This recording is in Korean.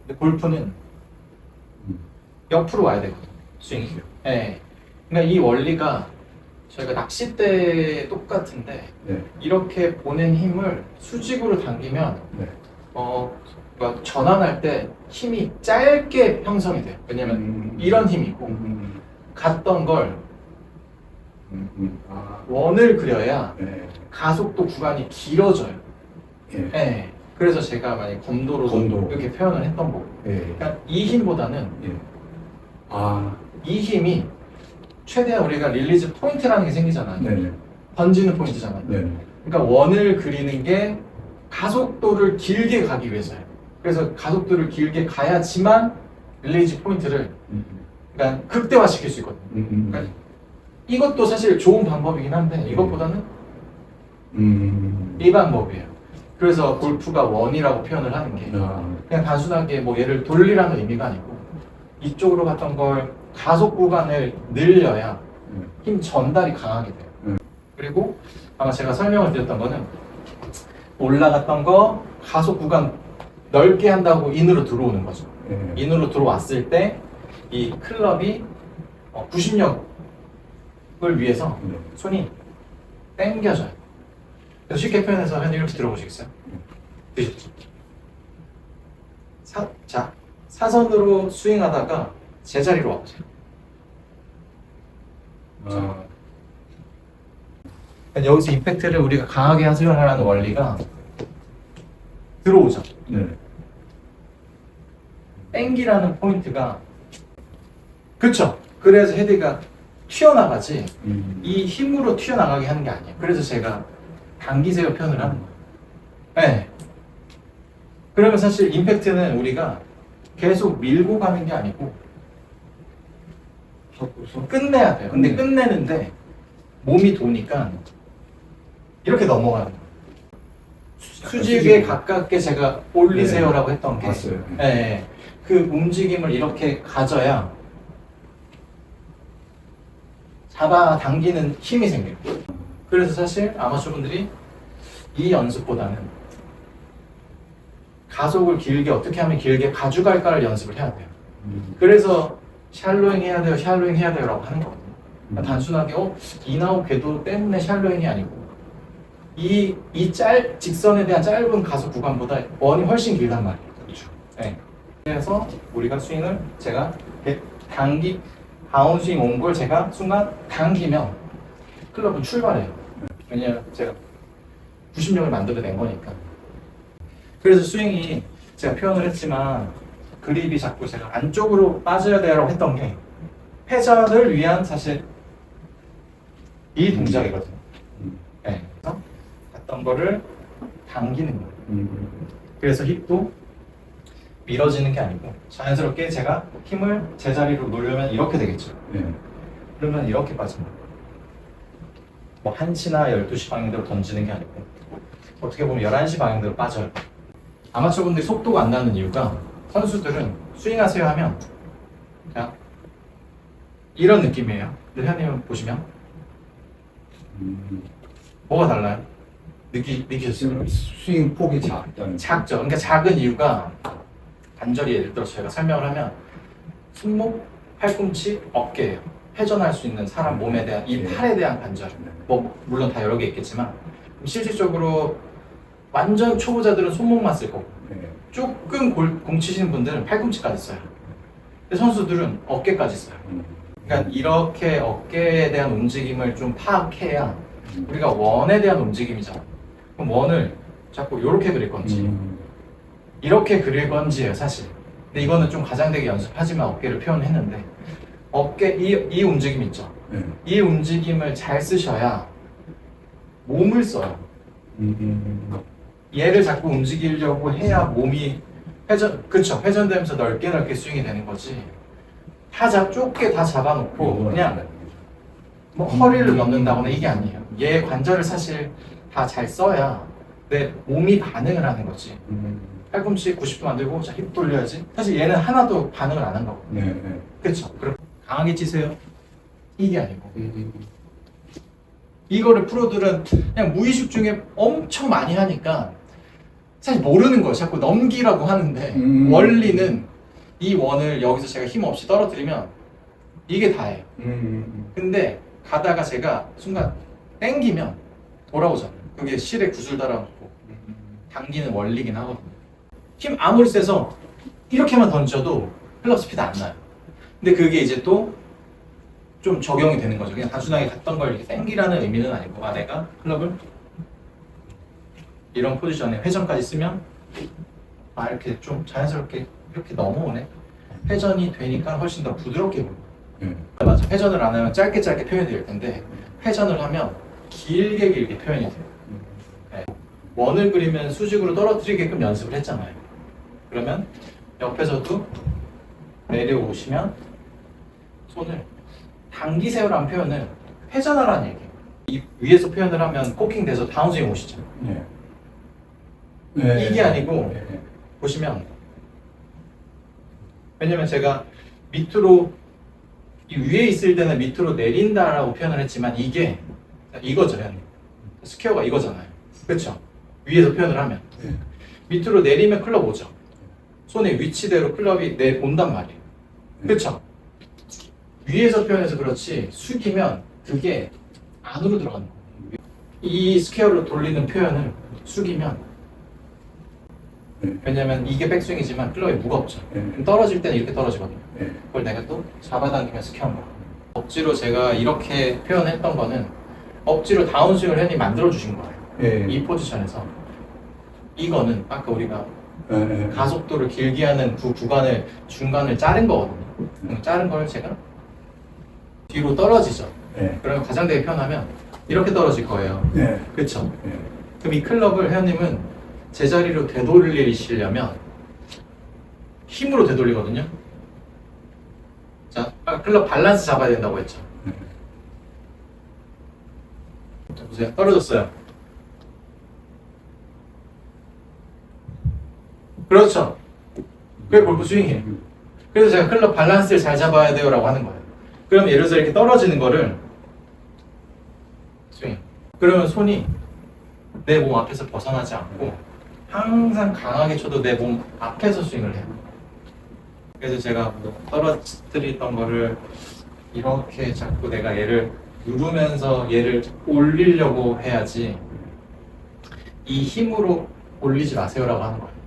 근데 골프는 옆으로 와야 되거든요. 스윙이. 네. 그러니까 이 원리가 저희가 낚싯대 똑같은데 네. 이렇게 보낸 힘을 수직으로 당기면 네. 그러니까 전환할 때 힘이 짧게 형성이 돼요. 왜냐면 이런 힘이고 갔던 걸 아, 원을 그려야 네. 가속도 구간이 길어져요. 예. 네. 그래서 제가 만약 검도로 검도. 이렇게 표현을 했던 거고. 예. 그러니까 이 힘보다는 예. 아, 이 힘이 최대한 우리가 릴리즈 포인트라는 게 생기잖아요. 네네. 던지는 포인트잖아요. 네네. 그러니까 원을 그리는 게 가속도를 길게 가기 위해서예요. 그래서 가속도를 길게 가야지만 릴리즈 포인트를 그러니까 극대화시킬 수 있거든요. 그러니까 이것도 사실 좋은 방법이긴 한데 이것보다는 이 방법이에요. 그래서 골프가 원이라고 표현을 하는 게 그냥 단순하게 뭐 얘를 돌리라는 의미가 아니고 이쪽으로 갔던 걸 가속 구간을 늘려야 힘 전달이 강하게 돼요. 그리고 아마 제가 설명을 드렸던 거는 올라갔던 거 가속 구간 넓게 한다고 인으로 들어오는 거죠. 인으로 들어왔을 때 이 클럽이 구심력을 위해서 손이 당겨져요. 그래서 쉽게 표현해서 한 이렇게 들어보시겠어요? 되셨죠? 자, 사선으로 스윙하다가 제자리로 와보세요. 여기서 임팩트를 우리가 강하게 하수연하라는 원리가 들어오죠. 네. 땡기라는 포인트가 그쵸? 그래서 헤드가 튀어나가지 이 힘으로 튀어나가게 하는 게 아니에요. 그래서 제가 당기세요 표현을 하는 거예요. 네. 그러면 사실 임팩트는 우리가 계속 밀고 가는 게 아니고 끝내야 돼요. 근데 끝내는데 몸이 도니까 이렇게 넘어가는 거예요. 수직에 가깝게 제가 올리세요라고 했던 게 봤어요. 네. 그 움직임을 이렇게 가져야 잡아당기는 힘이 생겨요. 그래서 사실 아마추어 분들이 이 연습보다는 가속을 길게 어떻게 하면 길게 가져갈까를 연습을 해야 돼요. 그래서 샬로잉 해야 돼요, 샬로잉 해야 돼요 라고 하는 거거든요. 그러니까 단순하게 인아웃 궤도 때문에 샬로잉이 아니고 이 직선에 대한 짧은 가속 구간보다 원이 훨씬 길단 말이에요. 그렇죠. 네. 그래서 우리가 스윙을 제가 다운스윙 온 걸 제가 순간 당기면 클럽은 출발해요. 왜냐면 제가 구심력을 만들어낸 거니까. 그래서 스윙이 제가 표현을 했지만 그립이 자꾸 제가 안쪽으로 빠져야 돼라고 했던 게 회전을 위한 사실 이 동작이거든요. 네. 그래서 갔던 거를 당기는 거예요. 그래서 힙도 밀어지는 게 아니고 자연스럽게 제가 힘을 제자리로 놓으려면 이렇게 되겠죠. 그러면 이렇게 빠집니다. 뭐 1시나 12시 방향대로 던지는 게 아니고 어떻게 보면 11시 방향대로 빠져요. 아마추어분들이 속도가 안 나는 이유가 선수들은 스윙하세요 하면 그냥 이런 느낌이에요. 근데 현님 보시면 뭐가 달라요? 느끼셨어요? 스윙 폭이 작다는. 작죠. 그러니까 작은 이유가 관절이 예를 들어서 제가 설명을 하면 손목, 팔꿈치, 어깨예요. 회전할 수 있는 사람 몸에 대한 이 팔에 대한 관절. 뭐 물론 다 여러 개 있겠지만 실질적으로 완전 초보자들은 손목만 쓸 거고 조금 공 치시는 분들은 팔꿈치까지 써요. 근데 선수들은 어깨까지 써요. 그러니까 이렇게 어깨에 대한 움직임을 좀 파악해야 우리가 원에 대한 움직임이잖아. 그럼 원을 자꾸 이렇게 그릴 건지 이렇게 그릴 건지예요 사실. 근데 이거는 좀 가장되게 연습하지만 어깨를 표현했는데 어깨 이 움직임 있죠. 이 움직임을 잘 쓰셔야 몸을 써요. 얘를 자꾸 움직이려고 해야 몸이 회전되면서 넓게 스윙이 되는 거지. 좁게 다 잡아놓고 그냥 뭐 허리를 넣는다거나 이게 아니에요. 얘 관절을 사실 다 잘 써야 내 몸이 반응을 하는 거지. 팔꿈치 90도 만들고 자, 힙 돌려야지. 사실 얘는 하나도 반응을 안 한 거고. 그렇죠. 그럼 강하게 치세요. 이게 아니고. 이거를 프로들은 그냥 무의식 중에 엄청 많이 하니까 사실 모르는 거예요. 자꾸 넘기라고 하는데 원리는 이 원을 여기서 제가 힘 없이 떨어뜨리면 이게 다예요. 근데 가다가 제가 순간 당기면 돌아오잖아요. 그게 실에 구슬 달아놓고 당기는 원리긴 하거든요. 힘 아무리 세서 이렇게만 던져도 클럽 스피드 안 나요. 근데 그게 이제 또 좀 적용이 되는 거죠. 그냥 단순하게 갔던 걸 이렇게 당기라는 의미는 아니고, 아, 내가 클럽을 이런 포지션에 회전까지 쓰면 아, 이렇게 좀 자연스럽게 이렇게 넘어오네. 회전이 되니까 훨씬 더 부드럽게 보여요. 맞아. 회전을 안 하면 짧게 표현이 될 텐데 회전을 하면 길게 표현이 돼요. 네. 원을 그리면 수직으로 떨어뜨리게끔 연습을 했잖아요. 그러면 옆에서도 내려오시면 손을 당기세요라는 표현을 회전하라는 얘기예요. 이 위에서 표현을 하면 코킹 돼서 다운스윙 오시죠. 네. 네. 이게 아니고 네. 보시면, 왜냐면 제가 밑으로 이 위에 있을 때는 밑으로 내린다라고 표현을 했지만 이게 이거죠. 스퀘어가 이거잖아요. 그렇죠? 위에서 표현을 하면 네. 밑으로 내리면 클럽 오죠. 손의 위치대로 클럽이 내온단 말이에요. 그렇죠? 위에서 표현해서 그렇지 숙이면 그게 안으로 들어가는 거예요. 이 스퀘어로 돌리는 표현을 숙이면, 왜냐면 이게 백스윙이지만 클럽이 무겁죠. 그럼 떨어질 때는 이렇게 떨어지거든요. 그걸 내가 또 잡아당기면서 켜는 거예요. 억지로 제가 이렇게 표현했던 거는 억지로 다운스윙을 흔히 만들어 주신 거예요. 이 포지션에서. 이거는 아까 우리가 가속도를 길게 하는 그 구간을 중간을 자른 거거든요. 자른 걸 제가 뒤로 떨어지죠. 그러면 과장되게 표현하면 이렇게 떨어질 거예요. 그렇죠? 그럼 이 클럽을 회원님은 제자리로 되돌리시려면 힘으로 되돌리거든요. 자, 아까 클럽 밸런스 잡아야 된다고 했죠. 자, 보세요. 떨어졌어요. 그렇죠. 그게 골프 스윙이에요. 그래서 제가 클럽 밸런스를 잘 잡아야 돼요 라고 하는 거예요. 그럼 예를 들어서 이렇게 떨어지는 거를 스윙. 그러면 손이 내 몸 앞에서 벗어나지 않고 항상 강하게 쳐도 내 몸 앞에서 스윙을 해요. 그래서 제가 떨어뜨렸던 거를 이렇게 자꾸 내가 얘를 누르면서 얘를 올리려고 해야지 이 힘으로 올리지 마세요라고 하는 거예요.